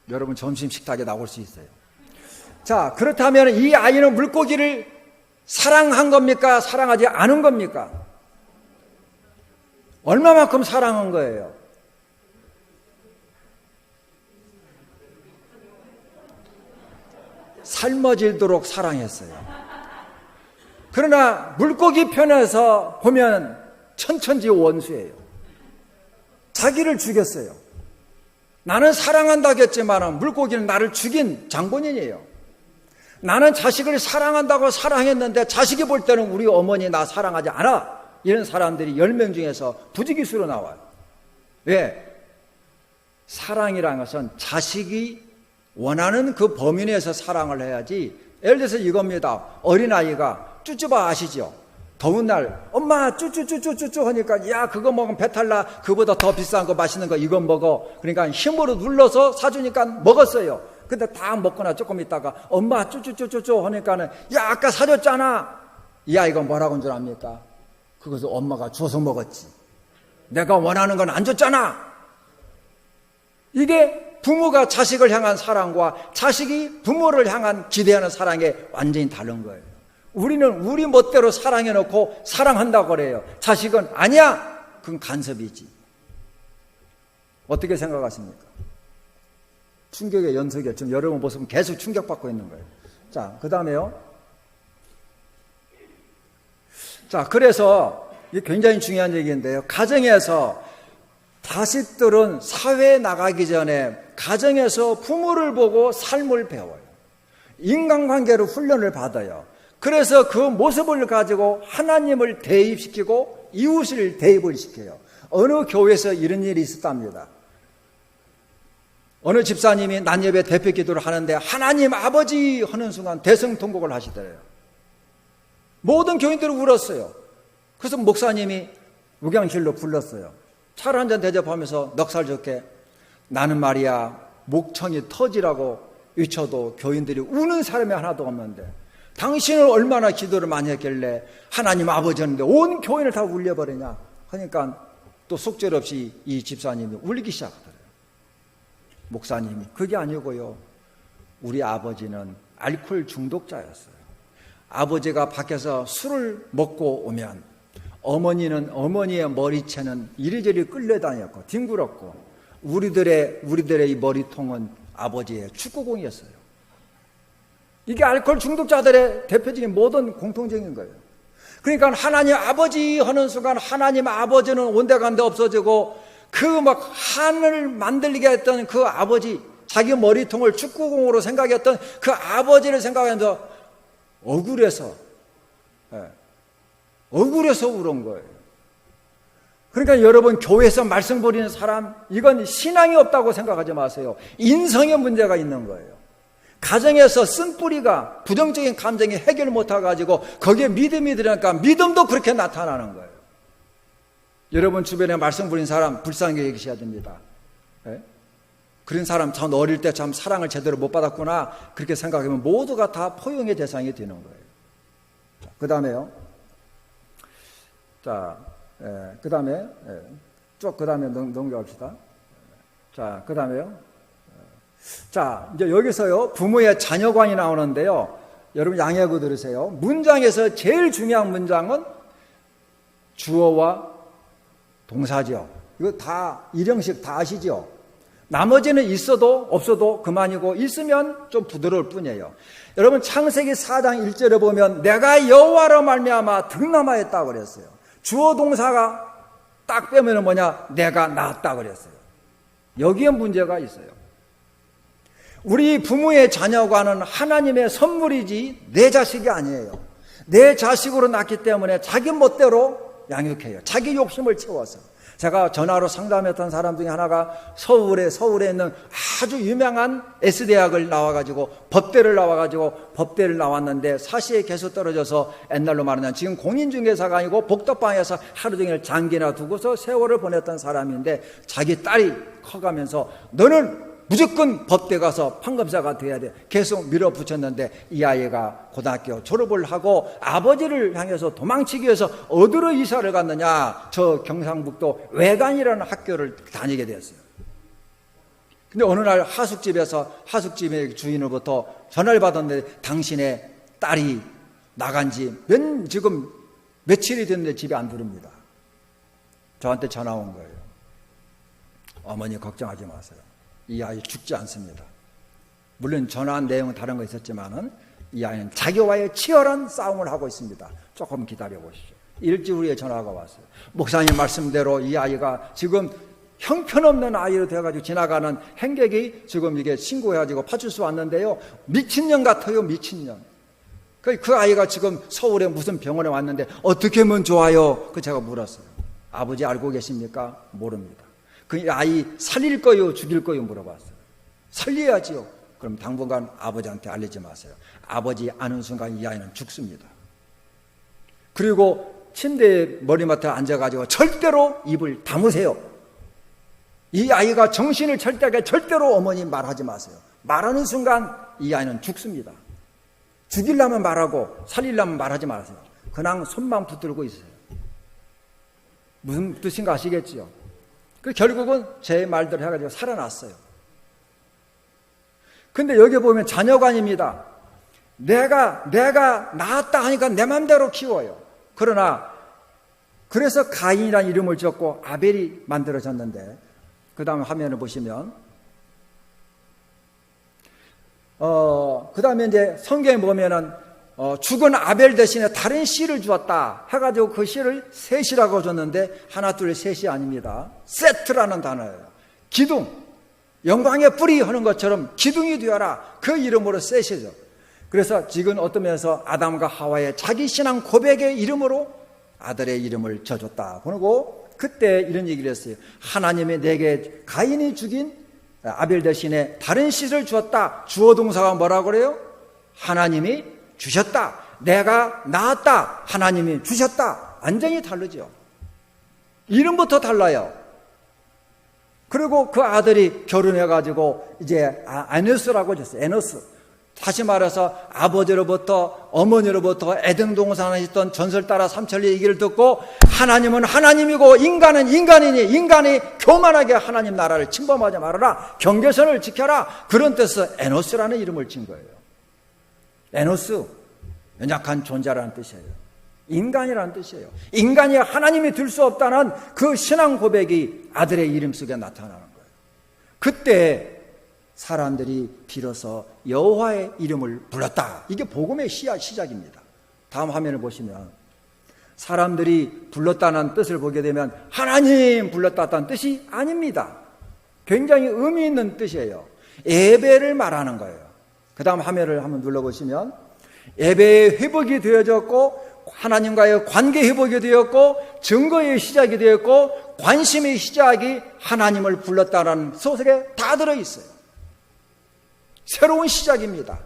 S1: 여러분 점심 식탁에 나올 수 있어요. 자, 그렇다면 이 아이는 물고기를 사랑한 겁니까? 사랑하지 않은 겁니까? 얼마만큼 사랑한 거예요? 삶아질도록 사랑했어요. 그러나 물고기 편에서 보면 천천지 원수예요. 자기를 죽였어요. 나는 사랑한다겠지만 물고기는 나를 죽인 장본인이에요. 나는 자식을 사랑한다고 사랑했는데 자식이 볼 때는 우리 어머니 나 사랑하지 않아. 이런 사람들이 10명 중에서 부지기수로 나와요. 왜? 사랑이라는 것은 자식이 원하는 그 범위 내에서 사랑을 해야지. 예를 들어서 이겁니다. 어린아이가 쭈쭈바 아시죠? 더운 날 엄마 쭈쭈쭈쭈쭈쭈 하니까 야 그거 먹으면 배탈나 그보다 더 비싼 거 맛있는 거 이거 먹어. 그러니까 힘으로 눌러서 사주니까 먹었어요. 근데 다 먹거나 조금 있다가 엄마 쭈쭈쭈쭈쭈 하니까는 야 아까 사줬잖아. 이 아이가 뭐라고 한 줄 압니까? 그것을 엄마가 줘서 먹었지. 내가 원하는 건 안 줬잖아. 이게 부모가 자식을 향한 사랑과 자식이 부모를 향한 기대하는 사랑에 완전히 다른 거예요. 우리는 우리 멋대로 사랑해놓고 사랑한다고 그래요. 자식은 아니야. 그건 간섭이지. 어떻게 생각하십니까? 충격의 연속이에요. 지금 여러분 모습은 계속 충격받고 있는 거예요. 자, 그 다음에요. 자, 그래서 이게 굉장히 중요한 얘기인데요. 가정에서 자식들은 사회에 나가기 전에 가정에서 부모를 보고 삶을 배워요. 인간관계로 훈련을 받아요. 그래서 그 모습을 가지고 하나님을 대입시키고 이웃을 대입을 시켜요. 어느 교회에서 이런 일이 있었답니다. 어느 집사님이 낮예배 대표 기도를 하는데 하나님 아버지 하는 순간 대성통곡을 하시더래요. 모든 교인들이 울었어요. 그래서 목사님이 우경실로 불렀어요. 차를 한잔 대접하면서 넉살 좋게 나는 말이야 목청이 터지라고 외쳐도 교인들이 우는 사람이 하나도 없는데 당신은 얼마나 기도를 많이 했길래 하나님 아버지였는데 온 교인을 다 울려버리냐 하니까 또 속절없이 이 집사님이 울기 시작하더래요. 목사님이 그게 아니고요. 우리 아버지는 알코올 중독자였어요. 아버지가 밖에서 술을 먹고 오면 어머니의 머리채는 이리저리 끌려다녔고 뒹굴었고 우리들의 이 머리통은 아버지의 축구공이었어요. 이게 알코올 중독자들의 대표적인 모든 공통적인 거예요. 그러니까 하나님 아버지 하는 순간 하나님 아버지는 온데간데 없어지고 그 막 하늘을 만들게 했던 그 아버지 자기 머리통을 축구공으로 생각했던 그 아버지를 생각하면서 억울해서 울은 거예요. 그러니까 여러분 교회에서 말씀 버리는 사람 이건 신앙이 없다고 생각하지 마세요. 인성의 문제가 있는 거예요. 가정에서 쓴 뿌리가 부정적인 감정이 해결 못해가지고 거기에 믿음이 들어가니까 믿음도 그렇게 나타나는 거예요. 여러분 주변에 말씀 부린 사람 불쌍하게 계셔야 됩니다. 네? 그런 사람 전 어릴 때 참 사랑을 제대로 못 받았구나 그렇게 생각하면 모두가 다 포용의 대상이 되는 거예요. 그 다음에요. 자, 그 다음에 쭉 그 다음에 넘겨갑시다. 자, 그 다음에요. 자, 이제 여기서요 부모의 자녀관이 나오는데요. 여러분 양해하고 들으세요. 문장에서 제일 중요한 문장은 주어와 동사죠. 이거 다 일형식 다 아시죠? 나머지는 있어도 없어도 그만이고 있으면 좀 부드러울 뿐이에요. 여러분 창세기 4장 1절에 보면 내가 여호와로 말미암아 득남하였다고 그랬어요. 주어 동사가 딱 빼면 뭐냐? 내가 낳았다 그랬어요. 여기에 문제가 있어요. 우리 부모의 자녀관은 하나님의 선물이지 내 자식이 아니에요. 내 자식으로 낳기 때문에 자기 멋대로 양육해요. 자기 욕심을 채워서. 제가 전화로 상담했던 사람 중에 하나가 서울에 있는 아주 유명한 S대학을 나와가지고 법대를 나왔는데 사시에 계속 떨어져서 옛날로 말하면 지금 공인중개사가 아니고 복덕방에서 하루 종일 장기나 두고서 세월을 보냈던 사람인데 자기 딸이 커가면서 너는 무조건 법대 가서 판검사가 돼야 돼. 계속 밀어붙였는데 이 아이가 고등학교 졸업을 하고 아버지를 향해서 도망치기 위해서 어디로 이사를 갔느냐? 저 경상북도 외관이라는 학교를 다니게 됐어요. 근데 어느 날 하숙집의 주인으로부터 전화를 받았는데 당신의 딸이 나간 지 지금 며칠이 됐는데 집에 안 들어옵니다. 저한테 전화 온 거예요. 어머니 걱정하지 마세요. 이 아이 죽지 않습니다. 물론 전화한 내용은 다른 거 있었지만은 이 아이는 자기와의 치열한 싸움을 하고 있습니다. 조금 기다려 보시죠. 일주일 후에 전화가 왔어요. 목사님 말씀대로 이 아이가 지금 형편없는 아이로 되어가지고 지나가는 행객이 지금 이게 신고해가지고 파출소 왔는데요. 미친년 같아요, 미친년. 그 아이가 지금 서울에 무슨 병원에 왔는데 어떻게 하면 좋아요? 제가 물었어요. 아버지 알고 계십니까? 모릅니다. 그 아이 살릴 거요, 죽일 거요 물어봤어요. 살려야지요. 그럼 당분간 아버지한테 알리지 마세요. 아버지 아는 순간 이 아이는 죽습니다. 그리고 침대에 머리맡에 앉아가지고 절대로 입을 다무세요. 이 아이가 정신을 차릴 절대로 어머니 말하지 마세요. 말하는 순간 이 아이는 죽습니다. 죽이려면 말하고 살리려면 말하지 마세요. 그냥 손만 붙들고 있어요. 무슨 뜻인가 아시겠지요? 결국은 제 말대로 해가지고 살아났어요. 근데 여기 보면 자녀관입니다. 내가 낳았다 하니까 내 맘대로 키워요. 그래서 가인이라는 이름을 지었고 아벨이 만들어졌는데 그 다음 화면을 보시면 그 다음에 이제 성경에 보면은 죽은 아벨 대신에 다른 씨를 주었다 해가지고 그 씨를 셋이라고 줬는데 하나 둘 셋이 아닙니다. 세트라는 단어예요. 기둥, 영광의 뿌리 하는 것처럼 기둥이 되어라. 그 이름으로 셋이죠. 그래서 지금 어떤 면에서 아담과 하와의 자기 신앙 고백의 이름으로 아들의 이름을 져줬다. 그리고 그때 이런 얘기를 했어요. 하나님이 내게 가인이 죽인 아벨 대신에 다른 씨를 주었다. 주어 동사가 뭐라고 그래요? 하나님이 주셨다. 내가 낳았다. 하나님이 주셨다. 완전히 다르죠. 이름부터 달라요. 그리고 그 아들이 결혼해가지고 이제 에노스라고 줬어요. 에노스. 다시 말해서 아버지로부터 어머니로부터 애등동산에 있던 전설 따라 삼천리 얘기를 듣고 하나님은 하나님이고 인간은 인간이니 인간이 교만하게 하나님 나라를 침범하지 말아라. 경계선을 지켜라. 그런 뜻에서 에노스라는 이름을 진 거예요. 에노스, 연약한 존재라는 뜻이에요. 인간이라는 뜻이에요. 인간이 하나님이 될 수 없다는 그 신앙 고백이 아들의 이름 속에 나타나는 거예요. 그때 사람들이 비로소 여호와의 이름을 불렀다. 이게 복음의 시작입니다. 다음 화면을 보시면 사람들이 불렀다는 뜻을 보게 되면 하나님 불렀다는 뜻이 아닙니다. 굉장히 의미 있는 뜻이에요. 예배를 말하는 거예요. 그 다음 화면을 한번 눌러보시면 예배의 회복이 되어졌고 하나님과의 관계 회복이 되었고 증거의 시작이 되었고 관심의 시작이 하나님을 불렀다라는 소설에 다 들어있어요. 새로운 시작입니다.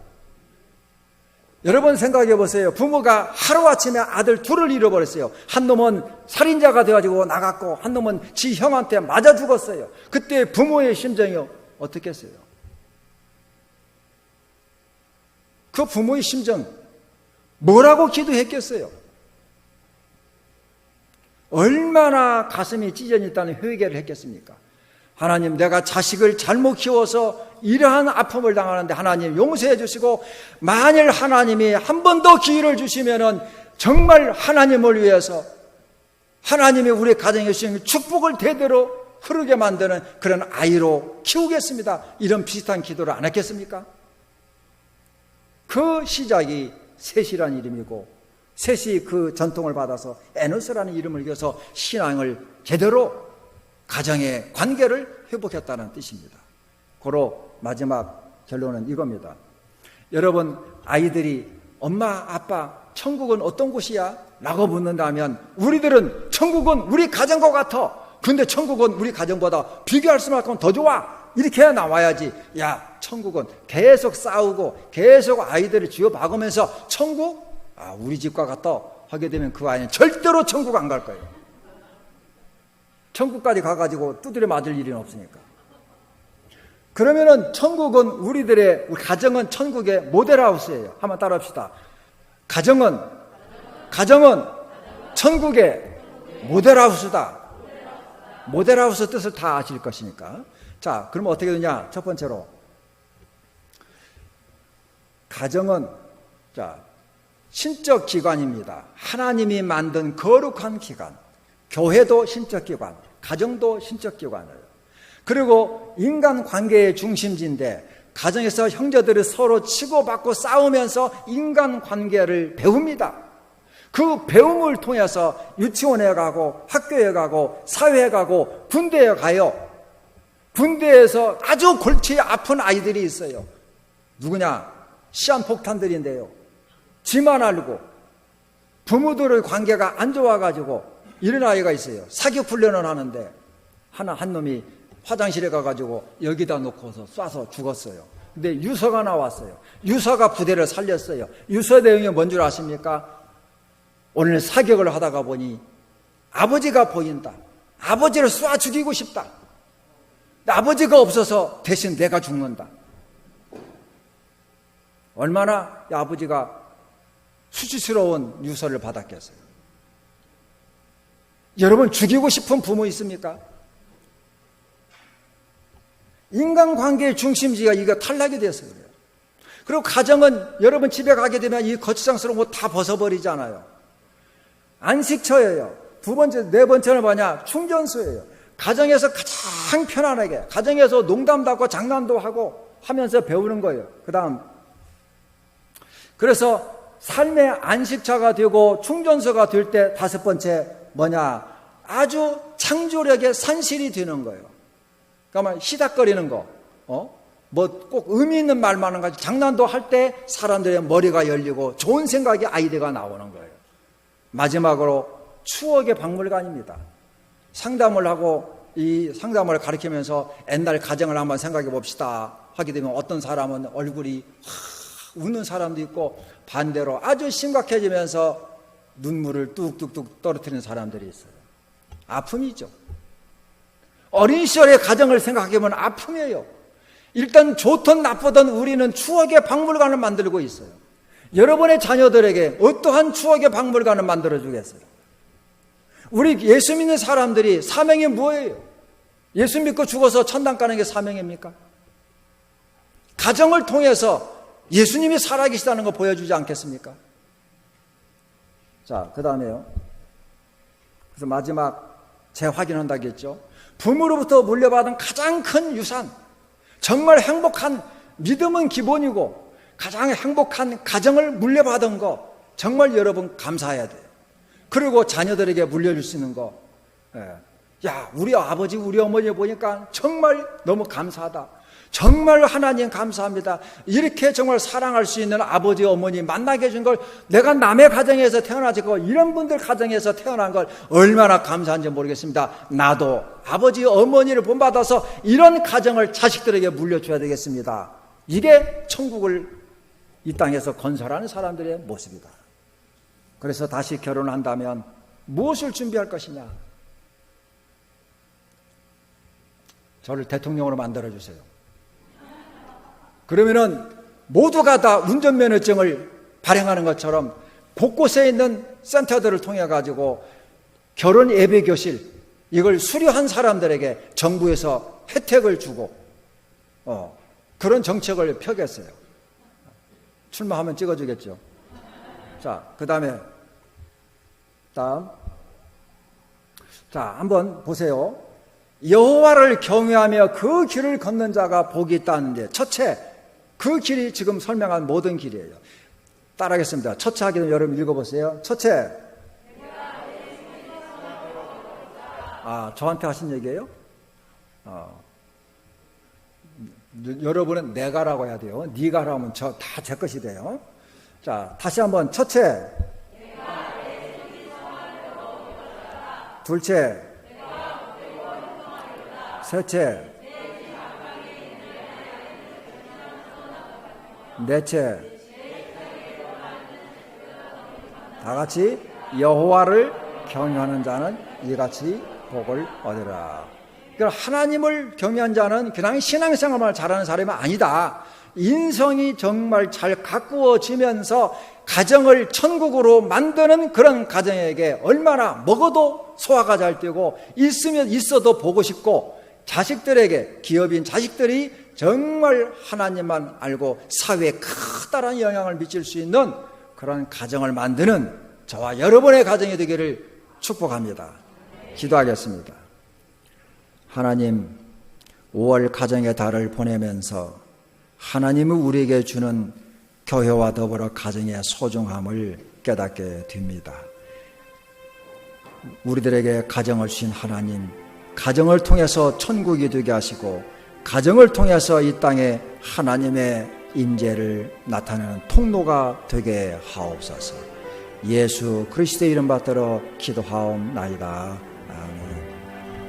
S1: 여러분 생각해 보세요. 부모가 하루아침에 아들 둘을 잃어버렸어요. 한 놈은 살인자가 되어가지고 나갔고 한 놈은 지 형한테 맞아 죽었어요. 그때 부모의 심정이 어떻겠어요? 그 부모의 심정 뭐라고 기도했겠어요? 얼마나 가슴이 찢어졌다는 회개를 했겠습니까? 하나님, 내가 자식을 잘못 키워서 이러한 아픔을 당하는데 하나님 용서해 주시고 만일 하나님이 한 번 더 기회를 주시면은 정말 하나님을 위해서 하나님이 우리 가정에 주신 축복을 대대로 흐르게 만드는 그런 아이로 키우겠습니다. 이런 비슷한 기도를 안 했겠습니까? 그 시작이 셋이라는 이름이고 셋이 그 전통을 받아서 에노스라는 이름을 이어서 신앙을 제대로 가정의 관계를 회복했다는 뜻입니다. 고로 마지막 결론은 이겁니다. 여러분 아이들이 엄마 아빠 천국은 어떤 곳이야? 라고 묻는다면 우리들은 천국은 우리 가정과 같아. 근데 천국은 우리 가정보다 비교할 수만큼 더 좋아. 이렇게 해야 나와야지. 야, 천국은 계속 싸우고 계속 아이들을 쥐어박으면서 천국? 우리 집과 같다 하게 되면 그 아이는 절대로 천국 안 갈 거예요. 천국까지 가가지고 두드려 맞을 일은 없으니까. 그러면은 천국은 우리 가정은 천국의 모델하우스예요. 한번 따라합시다. 가정은 천국의 모델하우스다. 모델하우스 뜻을 다 아실 것이니까. 자, 그러면 어떻게 되냐? 첫 번째로 가정은 신적 기관입니다. 하나님이 만든 거룩한 기관. 교회도 신적 기관, 가정도 신적 기관이에요. 그리고 인간 관계의 중심지인데 가정에서 형제들이 서로 치고받고 싸우면서 인간 관계를 배웁니다. 그 배움을 통해서 유치원에 가고 학교에 가고 사회에 가고 군대에 가요. 군대에서 아주 골치 아픈 아이들이 있어요. 누구냐? 시한폭탄들인데요. 지만 알고 부모들의 관계가 안 좋아가지고 이런 아이가 있어요. 사격 훈련을 하는데 한 놈이 화장실에 가가지고 여기다 놓고서 쏴서 죽었어요. 근데 유서가 나왔어요. 유서가 부대를 살렸어요. 유서 내용이 뭔 줄 아십니까? 오늘 사격을 하다가 보니 아버지가 보인다. 아버지를 쏴 죽이고 싶다. 아버지가 없어서 대신 내가 죽는다. 얼마나 아버지가 수치스러운 유서를 받았겠어요. 여러분, 죽이고 싶은 부모 있습니까? 인간관계의 중심지가 이거 탈락이 됐어요. 그리고 가정은 여러분 집에 가게 되면 이 거추장스러운 거 다 벗어버리잖아요. 안식처예요. 두 번째, 네 번째는 뭐냐? 충전소예요. 가정에서 가장 편안하게, 가정에서 농담도 하고 장난도 하고 하면서 배우는 거예요. 그 다음, 그래서 삶의 안식처가 되고 충전소가 될 때 다섯 번째 뭐냐? 아주 창조력의 산실이 되는 거예요. 그러니까 희닥거리는 거, 뭐 꼭 의미 있는 말만 가지고 장난도 할 때 사람들의 머리가 열리고 좋은 생각이 아이디어가 나오는 거예요. 마지막으로 추억의 박물관입니다. 상담을 하고 이 상담을 가르치면서 옛날 가정을 한번 생각해 봅시다 하게 되면 어떤 사람은 얼굴이 웃는 사람도 있고 반대로 아주 심각해지면서 눈물을 뚝뚝뚝 떨어뜨리는 사람들이 있어요. 아픔이죠. 어린 시절의 가정을 생각해보면 아픔이에요. 일단 좋든 나쁘든 우리는 추억의 박물관을 만들고 있어요. 여러분의 자녀들에게 어떠한 추억의 박물관을 만들어주겠어요? 우리 예수 믿는 사람들이 사명이 뭐예요? 예수 믿고 죽어서 천당 가는 게 사명입니까? 가정을 통해서 예수님이 살아계시다는 거 보여주지 않겠습니까? 자, 그 다음에요. 그래서 마지막 재확인한다겠죠. 부모로부터 물려받은 가장 큰 유산, 정말 행복한 믿음은 기본이고 가장 행복한 가정을 물려받은 거 정말 여러분 감사해야 돼요. 그리고 자녀들에게 물려줄 수 있는 거, 야, 우리 아버지 우리 어머니 보니까 정말 너무 감사하다. 정말 하나님 감사합니다. 이렇게 정말 사랑할 수 있는 아버지 어머니 만나게 해준 걸, 내가 남의 가정에서 태어나지고 이런 분들 가정에서 태어난 걸 얼마나 감사한지 모르겠습니다. 나도 아버지 어머니를 본받아서 이런 가정을 자식들에게 물려줘야 되겠습니다. 이게 천국을 이 땅에서 건설하는 사람들의 모습이다. 그래서 다시 결혼한다면 무엇을 준비할 것이냐? 저를 대통령으로 만들어주세요. 그러면은 모두가 다 운전면허증을 발행하는 것처럼 곳곳에 있는 센터들을 통해 가지고 결혼 예배 교실 이걸 수료한 사람들에게 정부에서 혜택을 주고 그런 정책을 펴겠어요. 출마하면 찍어주겠죠. 자, 그다음 자, 한번 보세요. 여호와를 경외하며 그 길을 걷는 자가 복이 있다는데, 첫째, 그 길이 지금 설명한 모든 길이에요. 따라하겠습니다. 첫째 하기 전에 여러분 읽어보세요. 첫째. 저한테 하신 얘기예요? 여러분은 내가라고 해야 돼요. 네가라고 하면 다 제 것이 돼요. 자, 다시 한번. 첫째. 둘째, 셋째, 넷째, 다 같이 여호와를 경외하는 자는 이같이 복을 얻으라. 그러니까 하나님을 경외한 자는 그냥 신앙생활만 잘하는 사람이 아니다. 인성이 정말 잘 가꾸어지면서 가정을 천국으로 만드는 그런 가정에게 얼마나 먹어도 소화가 잘 되고 있으면 있어도 보고 싶고, 자식들에게, 기업인 자식들이 정말 하나님만 알고 사회에 커다란 영향을 미칠 수 있는 그런 가정을 만드는 저와 여러분의 가정이 되기를 축복합니다. 기도하겠습니다. 하나님, 5월 가정의 달을 보내면서 하나님이 우리에게 주는 교회와 더불어 가정의 소중함을 깨닫게 됩니다. 우리들에게 가정을 주신 하나님, 가정을 통해서 천국이 되게 하시고 가정을 통해서 이 땅에 하나님의 임재를 나타내는 통로가 되게 하옵소서. 예수 그리스도의 이름 받들어 기도하옵나이다.